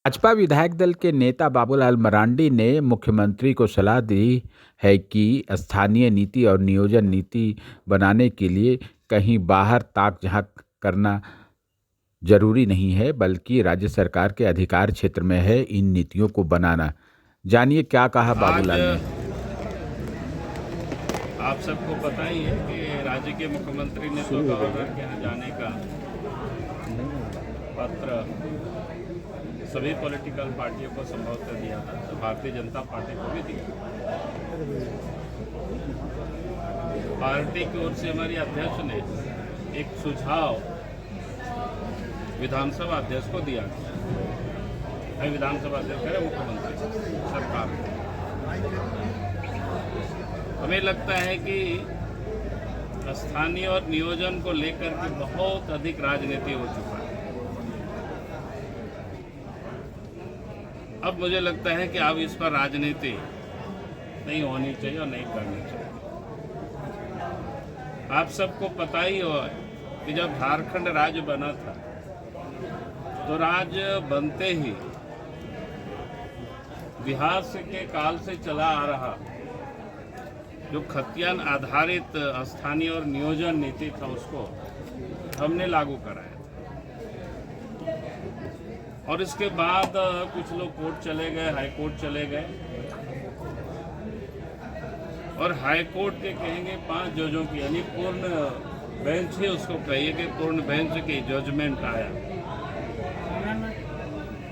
भाजपा विधायक दल के नेता बाबूलाल मरांडी ने मुख्यमंत्री को सलाह दी है कि स्थानीय नीति और नियोजन नीति बनाने के लिए कहीं बाहर ताक झांक करना जरूरी नहीं है, बल्कि राज्य सरकार के अधिकार क्षेत्र में है इन नीतियों को बनाना। जानिए क्या कहा बाबूलाल ने। आप सबको पता ही है कि राज्य के मुख्यमंत्री ने तो गवर्नर के यहाँ जाने का पत्र सभी पॉलिटिकल पार्टियों को संभवतः दिया था, तो भारतीय जनता पार्टी को भी दिया। पार्टी की ओर से हमारी अध्यक्ष ने एक सुझाव विधानसभा अध्यक्ष को दिया। विधानसभा अध्यक्ष है मुख्यमंत्री सरकार को। हमें लगता है कि स्थानीय और नियोजन को लेकर के बहुत अधिक राजनीति हो चुका है। अब मुझे लगता है कि अब इस पर राजनीति नहीं होनी चाहिए और नहीं करनी चाहिए। आप सबको पता ही हो कि जब झारखंड राज्य बना था तो राज्य बनते ही बिहार के काल से चला आ रहा जो खतियान आधारित स्थानीय और नियोजन नीति था उसको हमने लागू कराया था। और इसके बाद कुछ लोग कोर्ट चले गए, हाई कोर्ट चले गए, और हाई कोर्ट के कहेंगे 5 जजों की यानी पूर्ण बेंच ही उसको कहिए कि पूर्ण बेंच की जजमेंट आया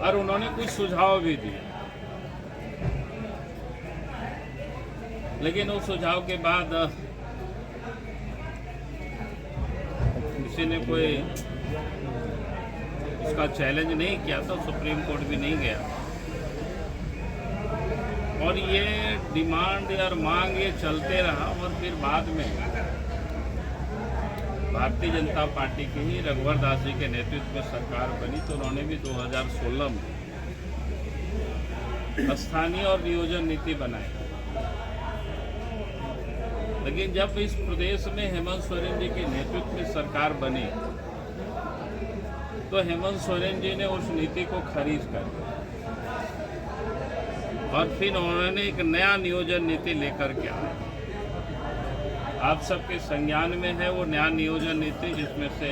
और उन्होंने कुछ सुझाव भी दिए। लेकिन उस सुझाव के बाद किसी ने कोई उसका चैलेंज नहीं किया, तो सुप्रीम कोर्ट भी नहीं गया। और ये डिमांड और मांग ये चलते रहा। और फिर बाद में भारतीय जनता पार्टी की ही रघुवर दास जी के नेतृत्व में सरकार बनी, तो उन्होंने भी 2016 में स्थानीय और नियोजन नीति बनाई। लेकिन जब इस प्रदेश में हेमंत सोरेन जी के नेतृत्व में सरकार बनी तो हेमंत सोरेन जी ने उस नीति को खारिज कर दिया और फिर उन्होंने एक नया नियोजन नीति लेकर के आए। आप सबके संज्ञान में है वो नया नियोजन नीति, जिसमें से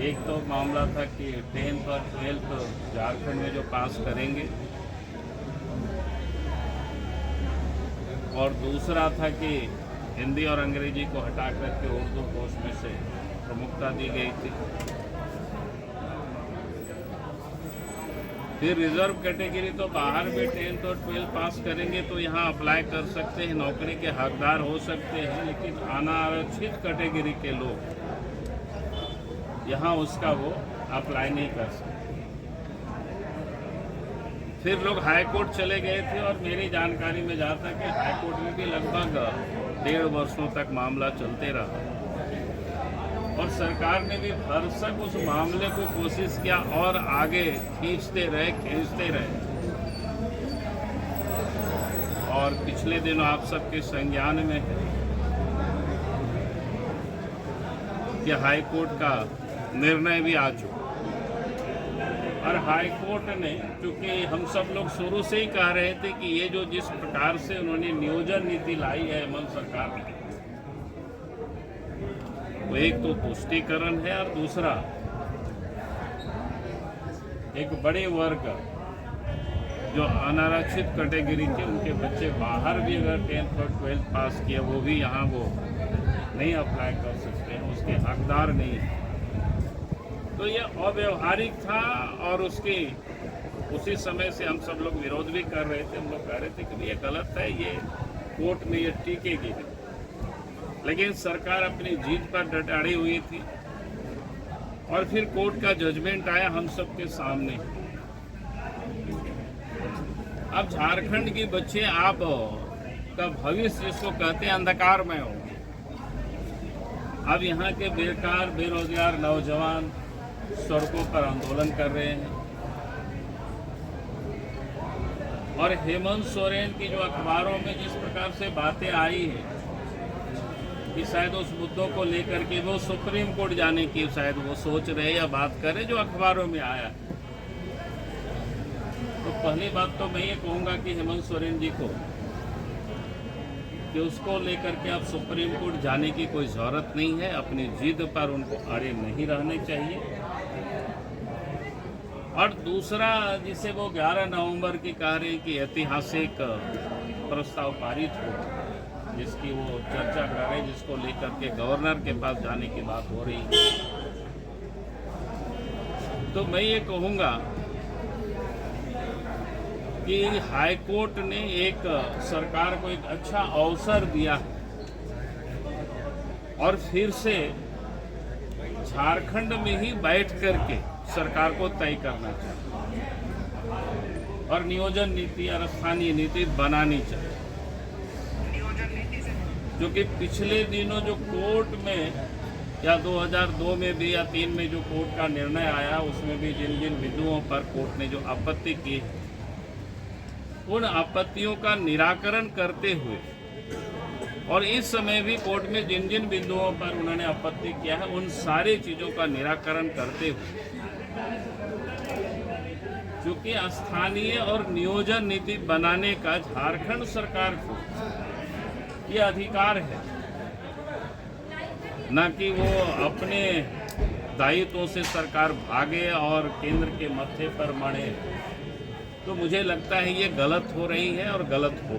एक तो मामला था कि 10th और 12th झारखंड में जो पास करेंगे, और दूसरा था कि हिंदी और अंग्रेजी को हटा करके उर्दू को उसमें से प्रमुखता दी गई थी। फिर रिजर्व कैटेगरी तो बाहर भी 10th और 12th पास करेंगे तो यहाँ अप्लाई कर सकते हैं, नौकरी के हकदार हो सकते हैं, लेकिन अनारक्षित कैटेगरी के लोग यहाँ उसका वो अप्लाई नहीं कर सकते। फिर लोग हाई कोर्ट चले गए थे और मेरी जानकारी में जहाँ तक कि हाई कोर्ट में भी लगभग 1.5 वर्षों तक मामला चलते रहा और सरकार ने भी भरसक उस मामले को कोशिश किया और आगे खींचते रहे। और पिछले दिनों आप सबके संज्ञान में है कि हाई कोर्ट का निर्णय भी आ चुका। और हाई कोर्ट ने, क्योंकि हम सब लोग शुरू से ही कह रहे थे कि ये जो जिस प्रकार से उन्होंने नियोजन नीति लाई है हेमंत सरकार ने, वो एक तो तुष्टीकरण है और दूसरा एक बड़े वर्ग जो अनारक्षित कैटेगरी के उनके बच्चे बाहर भी अगर 10th और 12th पास किए वो भी यहाँ वो नहीं अप्लाई कर सकते हैं, उसके हकदार नहीं है। तो ये अव्यवहारिक था और उसी समय से हम सब लोग विरोध भी कर रहे थे। हम लोग कह रहे थे कि ये गलत है, ये कोर्ट में ये टिकेगी नहीं। लेकिन सरकार अपनी जीत पर डटाड़ी हुई थी और फिर कोर्ट का जजमेंट आया हम सबके सामने। अब झारखंड के बच्चे आप का भविष्य जिसको कहते हैं अंधकार में हो। अब यहाँ के बेकार बेरोजगार नौजवान सड़कों पर आंदोलन कर रहे हैं और हेमंत सोरेन की जो अखबारों में जिस प्रकार से बातें आई है कि शायद उस मुद्दों को लेकर के वो सुप्रीम कोर्ट जाने की शायद वो सोच रहे या बात कर रहे, जो अखबारों में आया। पहली बात तो मैं ये कहूँगा कि हेमंत सोरेन जी को कि उसको लेकर के अब सुप्रीम कोर्ट जाने की कोई ज़रूरत नहीं है। अपनी जिद पर उनको अड़े नहीं रहने चाहिए। और दूसरा, जिसे वो 11 नवंबर की कह रहे हैं कि ऐतिहासिक प्रस्ताव पारित हो, जिसकी वो चर्चा कर रहे हैं, जिसको लेकर के गवर्नर के पास जाने की बात हो रही है, तो मैं ये कहूँगा कि हाई कोर्ट ने एक सरकार को एक अच्छा अवसर दिया और फिर से झारखंड में ही बैठ करके सरकार को तय करना चाहिए और नियोजन नीति और स्थानीय नीति बनानी चाहिए। क्योंकि पिछले दिनों जो कोर्ट में या 2002 में भी या 3 में जो कोर्ट का निर्णय आया, उसमें भी जिन जिन बिंदुओं पर कोर्ट ने जो आपत्ति की, उन आपत्तियों का निराकरण करते हुए और इस समय भी कोर्ट में जिन जिन बिंदुओं पर उन्होंने आपत्ति किया है, उन सारी चीज़ों का निराकरण करते हुए, क्योंकि स्थानीय और नियोजन नीति बनाने का झारखंड सरकार को ये अधिकार है, न कि वो अपने दायित्वों से सरकार भागे और केंद्र के मत्थे पर मढ़े। तो मुझे लगता है ये गलत हो रही है और गलत हो।